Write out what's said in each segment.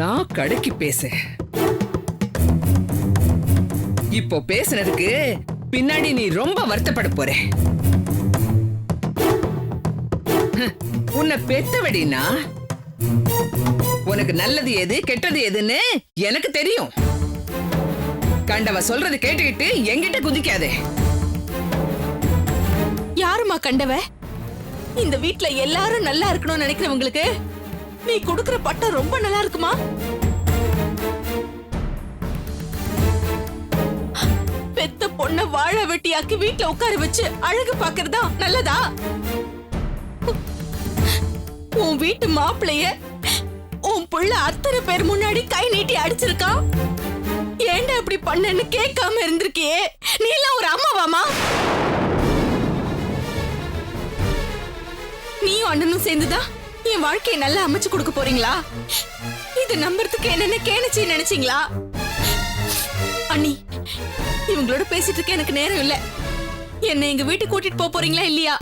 நான் கடைக்கு பேச இப்போ பேசுனதுக்கு பின்னாடி நீ ரொம்ப வருத்தப்பட போற. உன்னை பெத்தவடினா உனக்கு நல்லது எது கெட்டது எதுன்னு எனக்கு தெரியும். கண்டவ சொல்றது கேட்டுக்கிட்டு என்கிட்ட குதிக்காதே. யாருமா கண்டவ? இந்த வீட்ல எல்லாரும் நல்லா இருக்கணும்னு நினைக்கிறவங்களுக்கு நீ கொடுக்கிற பட்டம் ரொம்ப நல்லா இருக்குமா? பெத்த பொண்ண வாழ வெட்டியாக்கி வீட்ல உட்கார வச்சு அழகு பாக்குறதா நல்லதா? உன் வீட்டு மாப்பிளைய உன் புள்ள அத்தனை பேர் முன்னாடி கை நீட்டி அடிச்சிருக்கான். ஏன்டா இப்படி பண்ணன்னு கேட்காம இருந்திருக்கியே. நீ எல்லாம் ஒரு அம்மாவாமா? நீயும் அண்ணனும் சேர்ந்துதான் என் வாழ்க்கையை நல்லா அமைச்சு கொடுக்க போறீங்களா? இது நம்புறதுக்கு என்னென்ன கேணுச்சு நினைச்சீங்களா? அண்ணி, இவங்களோட பேசிட்டு இருக்க எனக்கு நேரம் இல்ல. என்ன எங்க வீட்டுக்கு கூட்டிட்டு போறீங்களா இல்லையா?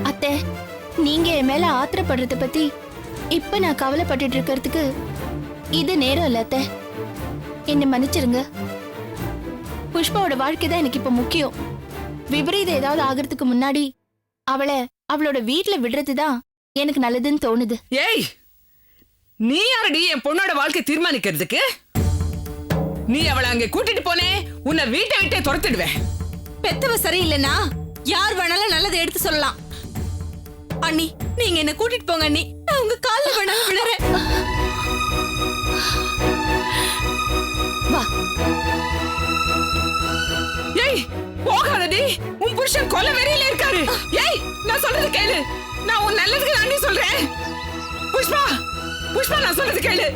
அத்தை, நீங்க என் மேல ஆத்திரப்படுறத பத்தி இப்ப நான் கவலைப்பட்டுட்டு இருக்கிறதுக்கு இது நேரம் இல்ல. அத்தை, என்ன மன்னிச்சிருங்க. புஷ்பாவோட வாழ்க்கை தான் எனக்கு இப்ப முக்கியம். விபரீதம் ஏதாவது ஆகிறதுக்கு முன்னாடி அவளோட வீட்டுல விடுறதுதான் எனக்கு நல்லதுன்னு தோணுது. ஏய், நீ யாரடி என் பொண்ணோட வாழ்க்கை தீர்மானிக்கிறதுக்கு? நீ அவளை அங்க கூட்டிட்டு போனே, உன்னை வீட்டை விட்டே துரத்திடுவேன். பெத்தவ சரியில்லைன்னா யார் வேணாலும் நல்லதை எடுத்து சொல்லலாம். அண்ணி, நீங்க என்ன கூட்டிட்டு போங்க அண்ணி. நான் உங்க கால்ல வேணாலும் விடுறேன். வா. ஏய், போகாதடி. உன் புருஷன் கொலை வெறியில இருக்காரு. ஏய், நான் சொல்றது கேளு. நான் உன் நல்லதுக்கு தாண்டி சொல்றேன். புஷ்பா, புஷ்பா, நான் சொல்றது கேளு.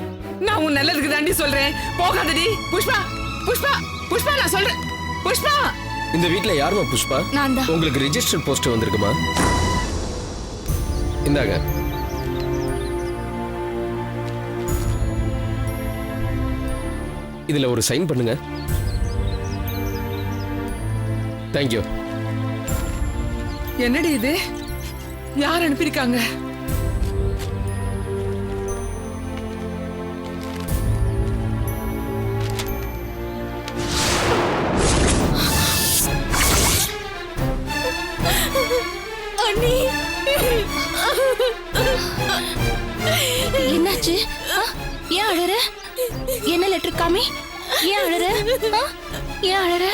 நான் உன் நல்லதுக்கு தாண்டி சொல்றேன். போகாதடி. புஷ்பா, புஷ்பா, புஷ்பா, நான் சொல்றேன். புஷ்பா. இந்த வீட்ல யாருமா புஷ்பா? நான் தான். உங்களுக்கு ரெஜிஸ்டர் போஸ்டர் வந்திருக்குமா? இந்தாங்க. இதுல ஒரு சைன் பண்ணுங்க. தேங்க்யூ. என்னடி இது? யார் அனுப்பியிருக்காங்க? அண்ணி, என்னாச்சு? ஏன் அழற? என்ன லெட்டர் காமி? ஏன் அழற? ஏன் அழற?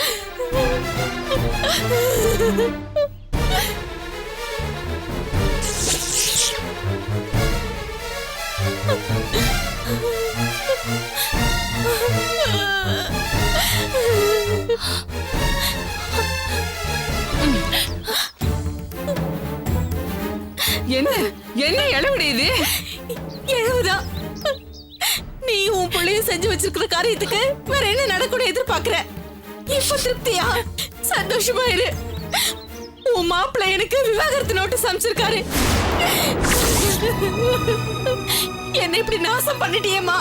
என்ன என்ன இளவுடி இது? எழுவுதான். நீ உன் பிள்ளையும் செஞ்சு வச்சிருக்கிற காரியத்துக்கு வேற என்ன நடக்கணும் எதிர்பார்க்கிற? இப்ப திருப்தியா? சந்தோஷமா இரு. உன் மாப்பிள்ளை எனக்கு விவாகரத்து நோட்டீஸ் அனுப்பிச்சிருக்காரு. என்ன இப்படி நாசம் பண்ணிட்டியேமா.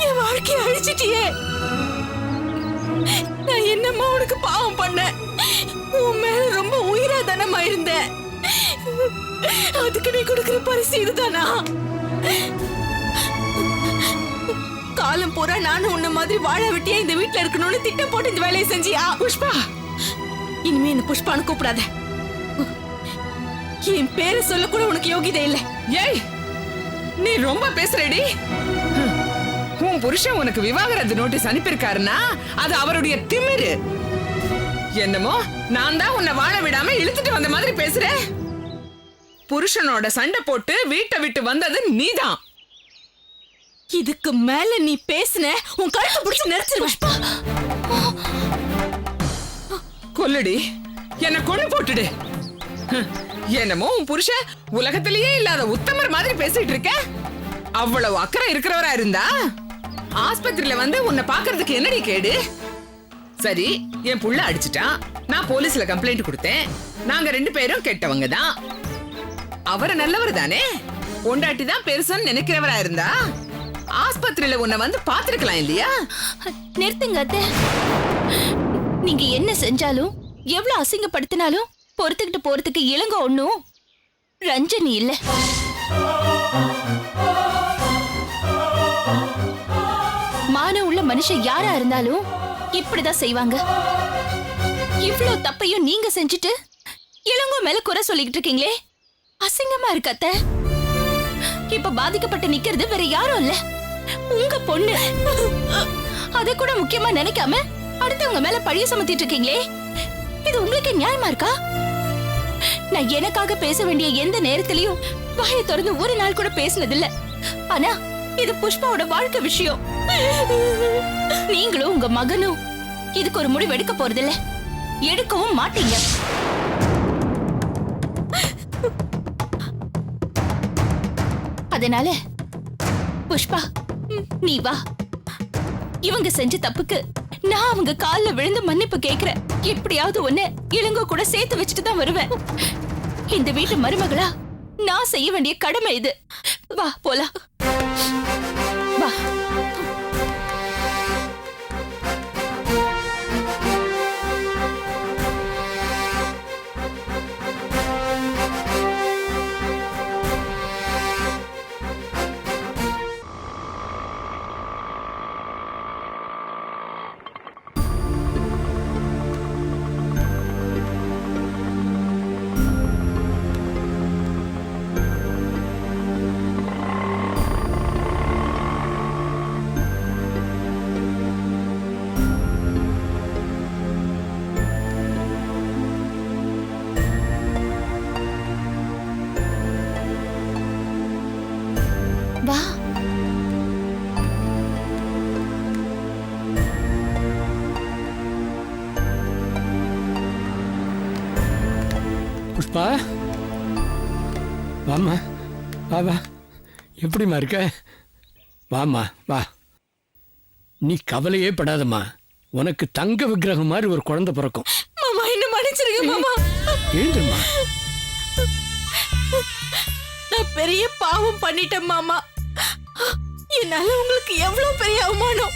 என் வாழ்க்கையை அழிச்சிட்டியே. நான் என்னம்மா உனக்கு பாவம் பண்ண? உன் மேல ரொம்ப உயிரா தானமா இருந்தேன். அதுக்கு நீ கொடுக்கிற பரிசு இதுதானா? காலம் பூரா நானும் உன்ன மாதிரி வாழ வெட்டியா இந்த வீட்டுல இருக்கணும்னு திட்டம் போட்டு இந்த வேலையை செஞ்சியா? புஷ்பா, இனிமே என்ன புஷ்பான்னு கூப்பிடாத. என் பேரை சொல்ல கூட உனக்கு யோகிதை இல்ல. ஏய், நீ ரொம்ப பேசுறடி. உன் புருஷன் உனக்கு விவாகரத்து நோட்டீஸ் அனுப்பியிருக்காருன்னா அது அவருடைய திமிரு. என்னமோ நான் தான் உன்னை வாழ விடாம இழுத்துட்டு வந்த மாதிரி பேசுற. புருஷனோட சண்டை போட்டு வீட்டை விட்டு வந்தது நீதான். இதுக்கு மேல நீ பேசுன உன் கழுத்தை பிடிச்சு நெரிச்சிருவேன். கொல்லுடி, என்ன கொண்டு போட்டுடு. என்னமோ உன் புருஷன் உலகத்திலேயே இல்லாத உத்தமர் மாதிரி பேசிட்டு இருக்க. அவ்வளவு அக்கறை இருக்கிறவரா இருந்தா ஆஸ்பத்திரியில வந்து உன்னை பாக்குறதுக்கு என்னடி கேடு? சரி, என் புள்ள அடிச்சிட்டான், நான் போலீஸ்ல கம்ப்ளைண்ட் கொடுத்தேன். நாங்க 2 பேரும் கெட்டவங்க தான். அவர் நல்லவர் தானே. பொண்டாட்டி தான் பெருசுன்னு நினைக்கிறவரா இருந்தா ஆஸ்பத்திரியில உன்னை வந்து பாத்துருக்கலாம் இல்லையா? நிறுத்துங்க அத்தை. நீங்க என்ன செஞ்சாலும் எவ்வளவு அசிங்கப்படுத்தினாலும் பொறுத்துக்கிட்டு போறதுக்கு இளங்க ஒண்ணும் ரஞ்சனி இல்ல. மானம் உள்ள மனுஷன் யாரா இருந்தாலும் இப்படிதான் செய்வாங்க. இவ்ளோ தப்பையும் நீங்க செஞ்சுட்டு இளங்கோ மேல குறை சொல்லிக்கிட்டு இருக்கீங்களே, அசிங்கமா இருக்கு அத்தை. இப்ப பாதிக்கப்பட்டு நிக்கிறது வேற யாரும் இல்ல, உங்க பொண்ணு. அத கூட முக்கியமா நினைக்காம அடுத்தவங்க மேல பழிய சுமத்திட்டு இருக்கீங்களே, இது உங்களுக்கு நியாயமா இருக்கா? நான் எனக்காக பேச வேண்டிய எந்த நேரத்திலயும் வாயை திறந்து ஒரு நாள் கூட பேசினதில்ல. ஆனா இது புஷ்பாவோட வாழ்க்கை விஷயம். நீங்களும் உங்க மகனும் இதுக்கு ஒரு முடிவு எடுக்க போறதில்ல, எடுக்கவும் மாட்டீங்க. அதனால புஷ்பா, நீ வா. இவங்க செஞ்ச தப்புக்கு நான் அவங்க கால்ல விழுந்து மன்னிப்பு கேக்குறேன். எப்படியாவது ஒண்ணு இளங்கோ கூட சேர்த்து வச்சுட்டு தான் வருவேன். இந்த வீட்டு மருமகளா நான் செய்ய வேண்டிய கடமை இது. வா போலாம், வா. வா. புஷ்பா, வாம்மா, வா வா. எப்படிம்மா இருக்க? வாம்மா வா. நீ கவலையே படாதம்மா, உனக்கு தங்க விக்கிரகம் மாதிரி ஒரு குழந்தை பிறக்கும். மாமா என்ன மன்னிச்சிருங்க மாமா. எழுந்துமா. நான் பெரிய பாவம் பண்ணிட்டேன் மாமா. என்னால உங்களுக்கு எவ்வளவு பெரிய அவமானம்.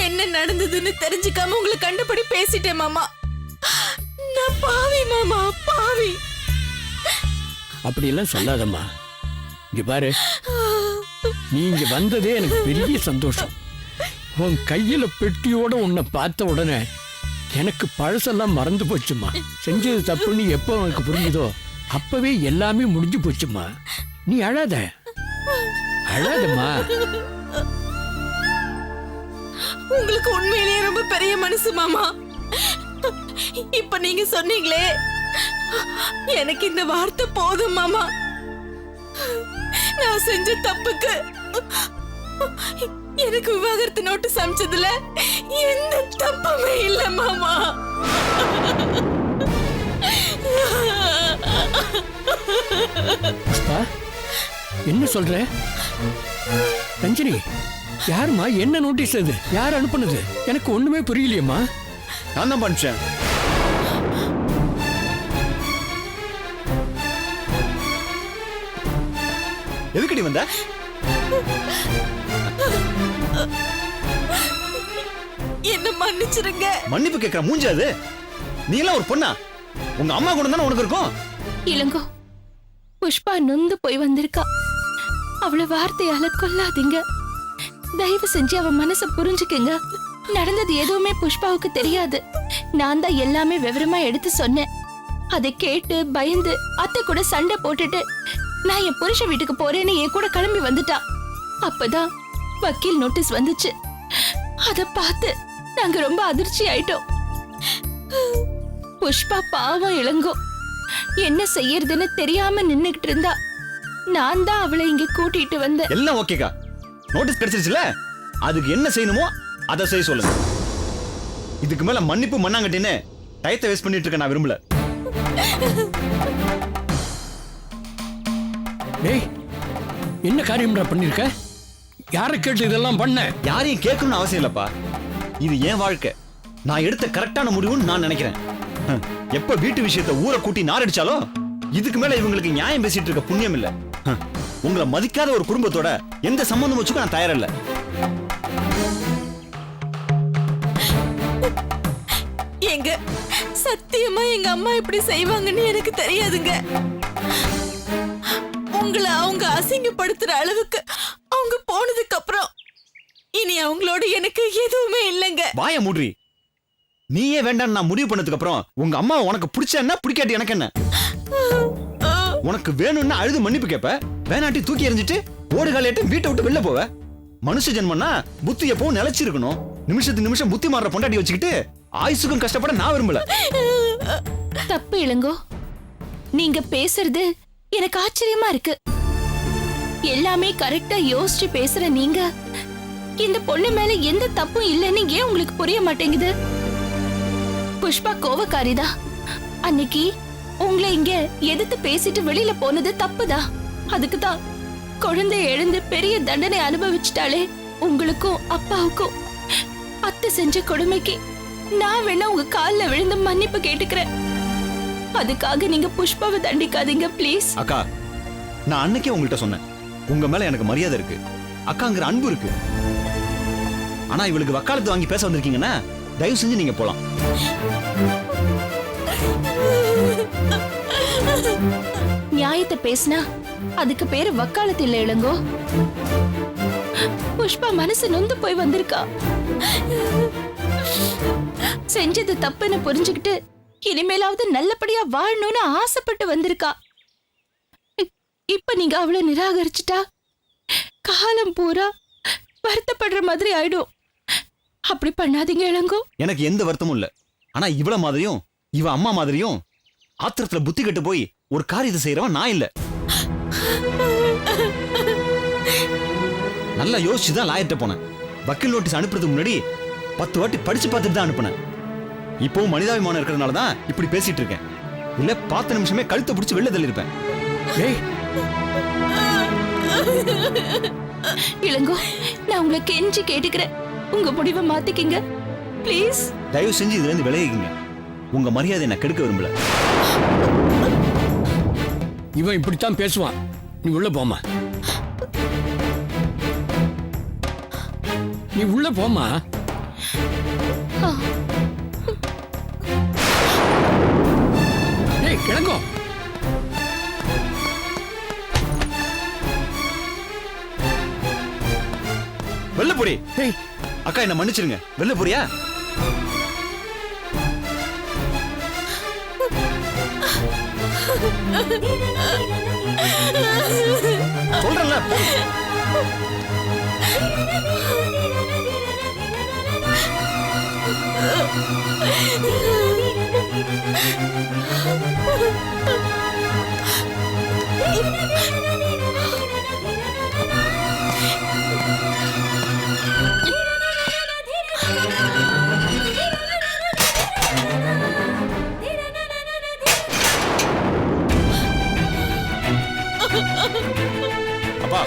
என்ன நடந்ததுன்னு தெரிஞ்சுக்காம உங்களை கண்டுபடி பேசிட்டேன் மாமா. நான் பாவி மாமா, பாவி. அப்படியெல்லாம் சொல்லாதம்மா. இங்க பாரு, நீ இங்க வந்ததே எனக்கு பெரிய சந்தோஷம். உன் கையில பெட்டியோட உன்னை பார்த்த உடனே எனக்கு பழசெல்லாம் மறந்து போச்சுமா. செஞ்சது தப்புன்னு எப்போ உனக்கு புரிஞ்சுதோ அப்பவே எல்லாமே முடிஞ்சு போச்சுமா. நீ அழாத, அழாதம்மா. உங்களுக்கு உண்மையிலேயே ரொம்ப பெரிய மனசு மாமா. இப்ப நீங்க சொன்னீங்களே, எனக்கு இந்த வார்த்தை போதும் மாமா. நான் செஞ்ச தப்புக்கு எனக்கு விவாகரத்து நோட்டீஸ் அனுப்பிச்சதுல எந்த தப்புமே இல்ல மாமா. புஷ்பா, என்ன சொல்ற? ரஞ்சினி, யாருமா? என்ன நோட்டீஸ் அது? யார் அனுப்புனது? எனக்கு ஒண்ணுமே புரியலையம்மா. நான் தான் பண்ணிச்சேன். எதுக்கடி வந்த? என்ன மன்னிச்சிருங்க. மன்னிப்பு கேட்கிற மூஞ்சி அது? நீ எல்லாம் ஒரு பொண்ணா? உங்க அம்மா கூட தானே உனக்கு இருக்கும். இளங்கோ, புஷ்பா நொந்து போய் வந்திருக்கா. அவளை வார்த்தையால கொல்லாதீங்க. தயவு செஞ்சு அவ மனச புரிஞ்சுக்குங்க. நடந்தது எதுவுமே புஷ்பாவுக்கு தெரியாது. நான் தான் எல்லாமே விவரமா எடுத்து சொன்னேன். அதை கேட்டு பயந்து அத்தை கூட சண்டை போட்டுட்டு நான் என் புருஷ வீட்டுக்கு போறேன்னு என் கூட கிளம்பி வந்துட்டா. அப்பதான் வக்கீல் நோட்டீஸ் வந்துச்சு. அத பார்த்து நாங்க ரொம்ப அதிர்ச்சி ஆயிட்டோம். புஷ்பா பாவம் இளங்கோ, என்ன செய்யறதுன்னு தெரியாம நின்னுகிட்டு இருந்தா. நான் தான் அவளை இங்க கூட்டிட்டு வந்தேன். எல்லாம் ஓகேக்கா, நோட்டீஸ் கிடைச்சிருச்சுல, அதுக்கு என்ன செய்யணுமோ அதை செய்ய சொல்லுங்க. இதுக்கு மேல மன்னிப்பு மண்ணாங்கட்டின்னு டயத்தை வேஸ்ட் பண்ணிட்டு இருக்க நான் விரும்பல. டேய், என்ன காரியம்டா பண்ணிருக்க? யாரை கேட்டு இதெல்லாம் பண்ண? யாரையும் கேட்கணும்னு அவசியம் இல்லப்பா. இது என் வாழ்க்கை, நான் எடுத்த கரெக்டான முடிவுன்னு நான் நினைக்கிறேன். எப்ப வீட்டு விஷயத்தை ஊரை கூட்டி நாரடிச்சாலோ இதுக்கு மேல இவங்களுக்கு நியாயம் பேசிட்டு இருக்க புண்ணியம் இல்ல. உங்களை மதிக்காத ஒரு குடும்பத்தோட எந்த சம்பந்தம் வச்சுக்க நான் தயாரில்ல. எங்க சத்தியமா எங்க அம்மா இப்படி செய்வாங்கன்னு எனக்கு தெரியாதுங்க. உங்களை அவங்க அசிங்கப்படுத்துற அளவுக்கு அவங்க போனதுக்கு அப்புறம் இனி அவங்களோட எனக்கு எதுவுமே இல்லைங்க. வாய மூடுறி. நீயே வேண்டாம் நான் முடிவு பண்ணதுக்கு அப்புறம் உங்க அம்மா உனக்கு பிடிச்ச என்ன பிடிக்காட்டி எனக்கு என்ன? உனக்கு வேணும்னா அழுது மன்னிப்பு கேப்ப, வேணாட்டி தூக்கி எறிஞ்சிட்டு ஓடுகாலிட்டு வீட்டை விட்டு வெளில போவ. மனுஷ ஜென்மன்னா புத்தி எப்பவும் நிலைச்சிருக்கணும். நிமிஷத்துக்கு நிமிஷம் புத்தி மாறுற பொண்டாட்டி வச்சுக்கிட்டு ஆயுசுக்கும் கஷ்டப்பட நான் விரும்பல. தப்பு இளங்கோ, நீங்க பேசுறது எனக்கு ஆச்சரியமா இருக்கு. எல்லாமே கரெக்டா யோசிச்சு பேசுற நீங்க இந்த பொண்ணு மேல எந்த தப்பும் இல்லைன்னு ஏன் உங்களுக்கு புரிய மாட்டேங்குது? புஷ்பா கோவக்காரிதா. அன்னைக்கு உங்களை இங்க எதிர்த்து பேசிட்டு வெளியில போனது தப்புதான். அதுக்குதான் குழந்தை எழுந்து பெரிய தண்டனை அனுபவிச்சிட்டாலே. உங்களுக்கும் அப்பாவுக்கும் அத்தை செஞ்ச கொடுமைக்கு நான் வேணா உங்க கால்ல விழுந்து மன்னிப்பு கேட்டுக்கிறேன். அதுக்காக நீங்க புஷ்பாவை தண்டிக்காதீங்க ப்ளீஸ். அக்கா, நான் அன்னைக்கே உங்கள்கிட்ட சொன்னேன், உங்க மேல எனக்கு மரியாதை இருக்கு, அக்காங்கிற அன்பு இருக்கு. ஆனா இவளுக்கு வக்காலத்து வாங்கி பேச வந்திருக்கீங்கன்னா தயவு செஞ்சு நீங்க போலாம். நியாயத்தை பேசினா அதுக்கு பேரு வக்காலத்து இல்ல இளங்கோ. புஷ்பா மனசு நொந்து போய் வந்திருக்கா. செஞ்சது தப்புன்னு புரிஞ்சுக்கிட்டு இனிமேலாவது நல்லபடியா வாழணும்னு ஆசைப்பட்டு வந்திருக்கா. இப்ப நீங்க அவளை நிராகரிச்சுட்டா காலம் பூரா வருத்தப்படுற மாதிரி ஆயிடும். அப்படி பண்ணாதீங்க இளங்கோ. எனக்கு எந்த வருத்தமும் இல்ல. ஆனா இவள மாதிரியும் இவ அம்மா மாதிரியும் ஆத்திரத்துல புத்தி கெட்டு போய் ஒரு காரியத்தை செய்யறவன் நான் இல்ல. நல்லா யோசிச்சுதான் லாயர்ட்ட போனேன். வக்கீல் நோட்டீஸ் அனுப்புறதுக்கு முன்னாடி 10 வாட்டி படிச்சு பார்த்துட்டு தான் அனுப்புனேன். இப்பவும் மனிதாபிமானம் இருக்கிறதுனால தான் இப்படி பேசிட்டு இருக்கேன். இல்ல 10 நிமிஷமே கழுத்தை பிடிச்சு வெளில தள்ளிருப்பேன். இளங்கோ, நான் உங்களை கெஞ்சி கேட்டுக்கிறேன், உங்க முடிவை மாத்திக்கிங்க ப்ளீஸ். தயவு செஞ்சு இதுல இருந்து விலகிங்க. உங்க மரியாதை நான் கெடுக்க விரும்பல. இவன் இப்படித்தான் பேசுவான். நீ உள்ள போமா, நீ உள்ள போமா. ஏய் கிழங்கோ, வெளில போடி. ஏய் அக்கா என்ன மன்னிச்சிருங்க. வெளில போறியா? சொல்றல. அப்பா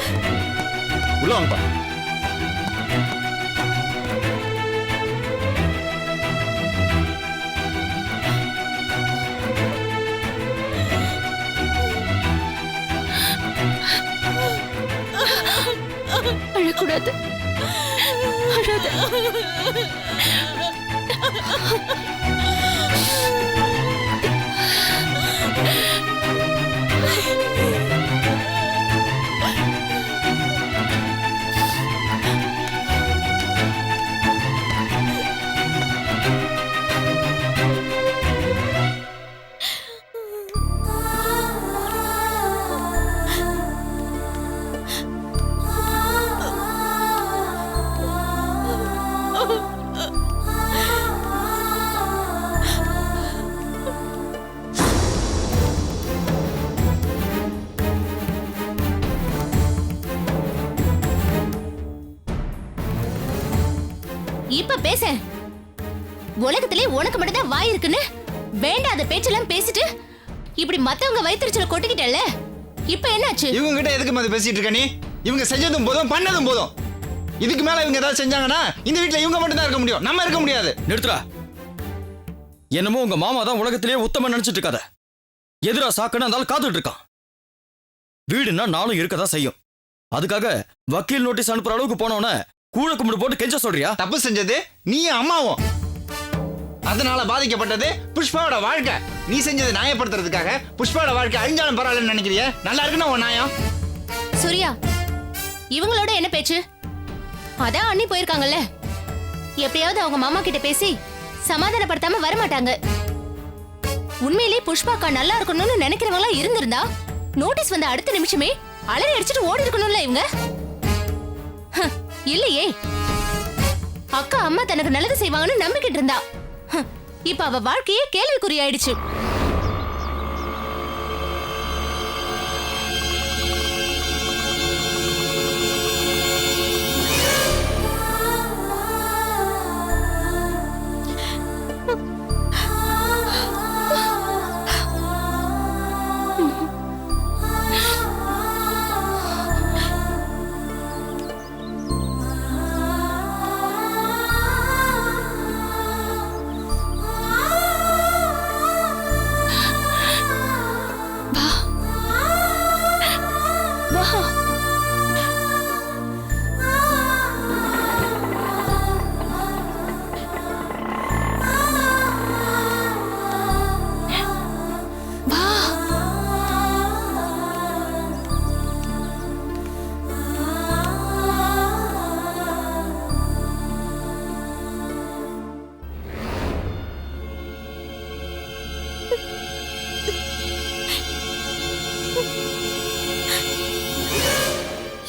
உள்ள வாங்கப்பா. அழக்கூடாது, அழாத. இப்ப பேச. உலகத்திலே உனக்கு மட்டும் தான் வாய் இருக்குன்னு வேண்டாத பேச்செல்லாம் பேசிட்டு இப்படி மத்தவங்க வயிற்றுச்சல கொட்டிக்கிட்டல. இப்ப என்னாச்சு? இவங்க கிட்ட எதுக்கு மாதிரி பேசிட்டு இருக்க நீ? இவங்க செஞ்சதும் போதும் பண்ணதும் போதும். இதுக்கு மேல இவங்க ஏதாவது செஞ்சாங்கன்னா இந்த வீட்ல இவங்க மட்டும் தான் இருக்க முடியும், நம்ம இருக்க முடியாது. நிறுத்துறா. என்னமோ உங்க மாமா தான் உலகத்திலேயே உத்தம நினைச்சிட்டு இருக்காத. எதிரா சாக்குன்னு அந்த ஆள் காத்துட்டு இருக்கான். வீடுன்னா நாளும் இருக்கதான் செய்யும். அதுக்காக வக்கீல் நோட்டீஸ் அனுப்புற அளவுக்கு போனோன்னு கூழ கும்பிடு போட்டு கெஞ்ச சொல்றியா? தப்பு செஞ்சது நீ அம்மாவும். அதனால பாதிக்கப்பட்டது புஷ்பாவோட வாழ்க்கை. நீ செஞ்சது நியாயப்படுத்துறதுக்காக புஷ்பாவோட வாழ்க்கை அழிஞ்சாலும் பரவாயில்லன்னு நினைக்கிறிய? நல்லா இருக்குன்னா உன் நியாயம். சூர்யா, இவங்களோட என்ன பேச்சு? அதான் அண்ணி போயிருக்காங்கல்ல, எப்படியாவது அவங்க மாமா கிட்ட பேசி சமாதானப்படுத்தாம வர மாட்டாங்க. உண்மையிலேயே புஷ்பாக்கா நல்லா இருக்கணும்னு நினைக்கிறவங்களா இருந்திருந்தா நோட்டீஸ் வந்த அடுத்த நிமிஷமே அலறி அடிச்சுட்டு ஓடி இருக்கணும்ல இவங்க. இல்லையே, அக்கா அம்மா தனக்கு நல்லது செய்வாங்கன்னு நம்பிக்கிட்டு இருந்தா. இப்ப அவ வாழ்க்கையே கேள்விக்குறியாயிடுச்சு.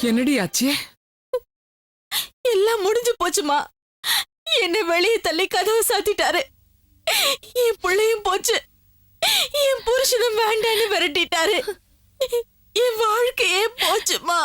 என்னடி ஆச்சு? எல்லாம் முடிஞ்சு போச்சுமா. என்ன வெளியே தள்ளி கதவை சாத்திட்டாரு. என் பிள்ளையும் போச்சு, என் புருஷனும் வேண்டான்னு விரட்டிட்டாரு. என் வாழ்க்கையே போச்சுமா.